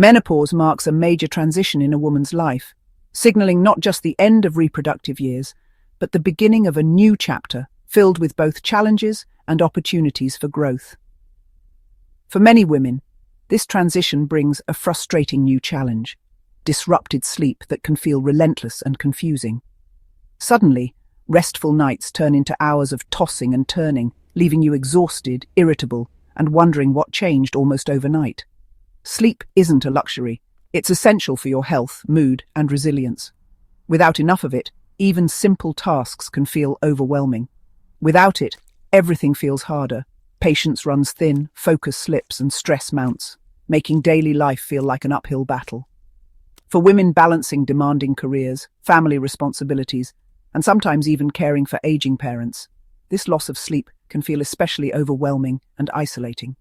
Menopause marks a major transition in a woman's life, signaling not just the end of reproductive years, but the beginning of a new chapter filled with both challenges and opportunities for growth. For many women, this transition brings a frustrating new challenge: disrupted sleep that can feel relentless and confusing. Suddenly, restful nights turn into hours of tossing and turning, leaving you exhausted, irritable, and wondering what changed almost overnight. Sleep isn't a luxury. It's essential for your health, mood, and resilience. Without enough of it, even simple tasks can feel overwhelming. Without it, everything feels harder. Patience runs thin, focus slips, and stress mounts, making daily life feel like an uphill battle. For women balancing demanding careers, family responsibilities, and sometimes even caring for aging parents, this loss of sleep can feel especially overwhelming and isolating.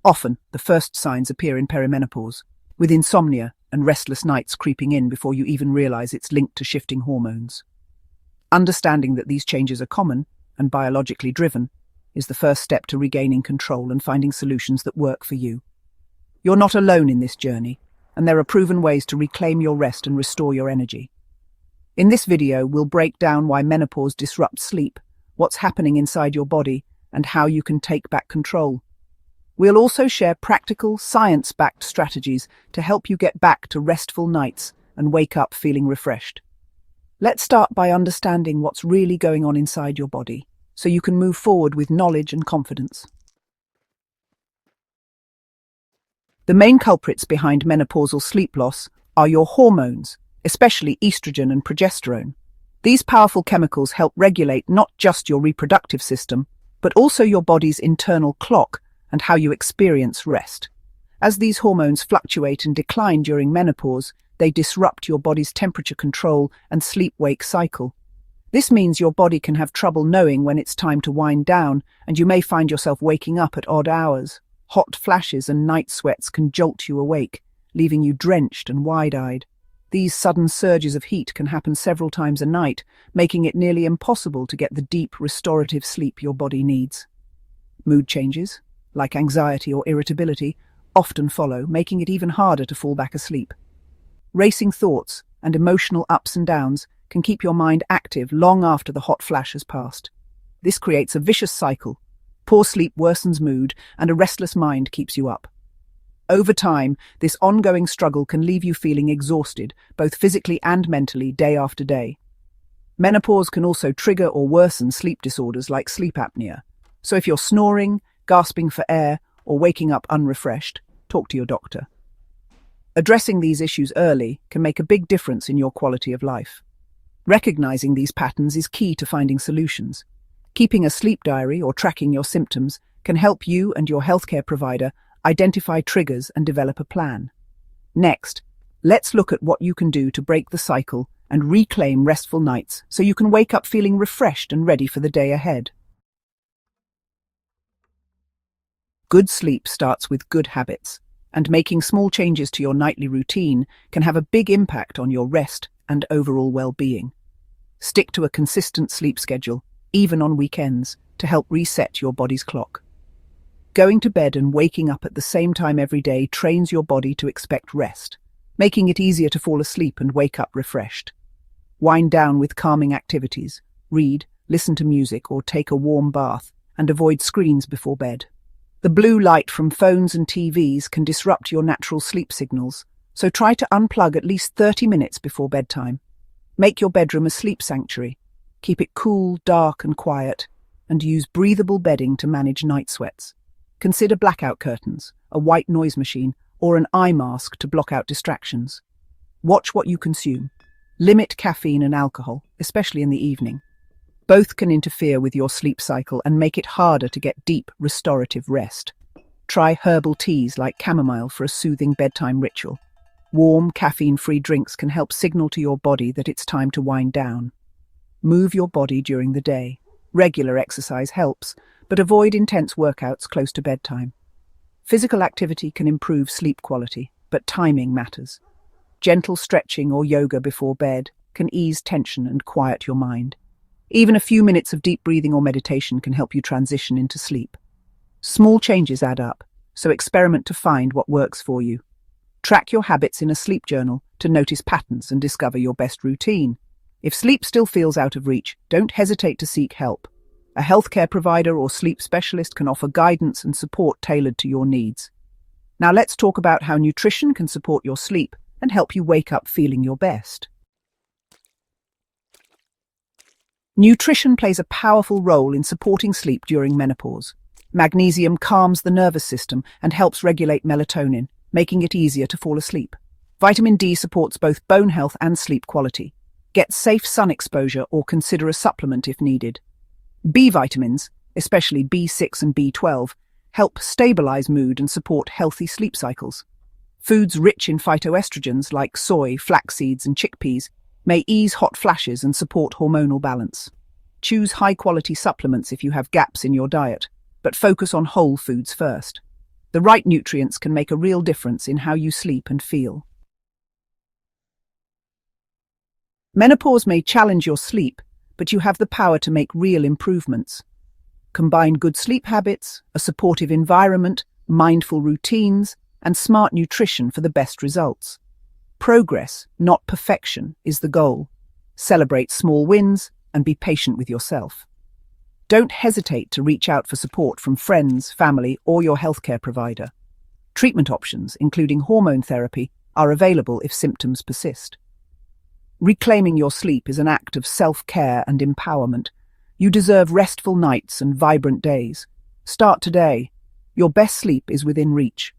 Often, the first signs appear in perimenopause, with insomnia and restless nights creeping in before you even realize it's linked to shifting hormones. Understanding that these changes are common and biologically driven is the first step to regaining control and finding solutions that work for you. You're not alone in this journey, and there are proven ways to reclaim your rest and restore your energy. In this video, we'll break down why menopause disrupts sleep, what's happening inside your body, and how you can take back control. We'll also share practical, science-backed strategies to help you get back to restful nights and wake up feeling refreshed. Let's start by understanding what's really going on inside your body, so you can move forward with knowledge and confidence. The main culprits behind menopausal sleep loss are your hormones, especially estrogen and progesterone. These powerful chemicals help regulate not just your reproductive system, but also your body's internal clock and how you experience rest. As these hormones fluctuate and decline during menopause, they disrupt your body's temperature control and sleep-wake cycle. This means your body can have trouble knowing when it's time to wind down, and you may find yourself waking up at odd hours. Hot flashes and night sweats can jolt you awake, leaving you drenched and wide-eyed. These sudden surges of heat can happen several times a night, making it nearly impossible to get the deep, restorative sleep your body needs. Mood changes, like anxiety or irritability, often follow, making it even harder to fall back asleep. Racing thoughts and emotional ups and downs can keep your mind active long after the hot flash has passed. This creates a vicious cycle. Poor sleep worsens mood, and a restless mind keeps you up. Over time, this ongoing struggle can leave you feeling exhausted, both physically and mentally, day after day. Menopause can also trigger or worsen sleep disorders like sleep apnea. So if you're snoring, gasping for air, or waking up unrefreshed, talk to your doctor. Addressing these issues early can make a big difference in your quality of life. Recognizing these patterns is key to finding solutions. Keeping a sleep diary or tracking your symptoms can help you and your healthcare provider identify triggers and develop a plan. Next, let's look at what you can do to break the cycle and reclaim restful nights so you can wake up feeling refreshed and ready for the day ahead. Good sleep starts with good habits, and making small changes to your nightly routine can have a big impact on your rest and overall well-being. Stick to a consistent sleep schedule, even on weekends, to help reset your body's clock. Going to bed and waking up at the same time every day trains your body to expect rest, making it easier to fall asleep and wake up refreshed. Wind down with calming activities, read, listen to music, or take a warm bath, and avoid screens before bed. The blue light from phones and TVs can disrupt your natural sleep signals, so try to unplug at least 30 minutes before bedtime. Make your bedroom a sleep sanctuary. Keep it cool, dark, and quiet, and use breathable bedding to manage night sweats. Consider blackout curtains, a white noise machine, or an eye mask to block out distractions. Watch what you consume. Limit caffeine and alcohol, especially in the evening. Both can interfere with your sleep cycle and make it harder to get deep, restorative rest. Try herbal teas like chamomile for a soothing bedtime ritual. Warm, caffeine-free drinks can help signal to your body that it's time to wind down. Move your body during the day. Regular exercise helps, but avoid intense workouts close to bedtime. Physical activity can improve sleep quality, but timing matters. Gentle stretching or yoga before bed can ease tension and quiet your mind. Even a few minutes of deep breathing or meditation can help you transition into sleep. Small changes add up, so experiment to find what works for you. Track your habits in a sleep journal to notice patterns and discover your best routine. If sleep still feels out of reach, don't hesitate to seek help. A healthcare provider or sleep specialist can offer guidance and support tailored to your needs. Now let's talk about how nutrition can support your sleep and help you wake up feeling your best. Nutrition plays a powerful role in supporting sleep during menopause. Magnesium calms the nervous system and helps regulate melatonin, making it easier to fall asleep. Vitamin D supports both bone health and sleep quality. Get safe sun exposure or consider a supplement if needed. B vitamins, especially B6 and B12, help stabilize mood and support healthy sleep cycles. Foods rich in phytoestrogens like soy, flax seeds, and chickpeas may ease hot flashes and support hormonal balance. Choose high-quality supplements if you have gaps in your diet, but focus on whole foods first. The right nutrients can make a real difference in how you sleep and feel. Menopause may challenge your sleep, but you have the power to make real improvements. Combine good sleep habits, a supportive environment, mindful routines, and smart nutrition for the best results. Progress, not perfection, is the goal. Celebrate small wins and be patient with yourself. Don't hesitate to reach out for support from friends, family, or your healthcare provider. Treatment options, including hormone therapy, are available if symptoms persist. Reclaiming your sleep is an act of self-care and empowerment. You deserve restful nights and vibrant days. Start today. Your best sleep is within reach.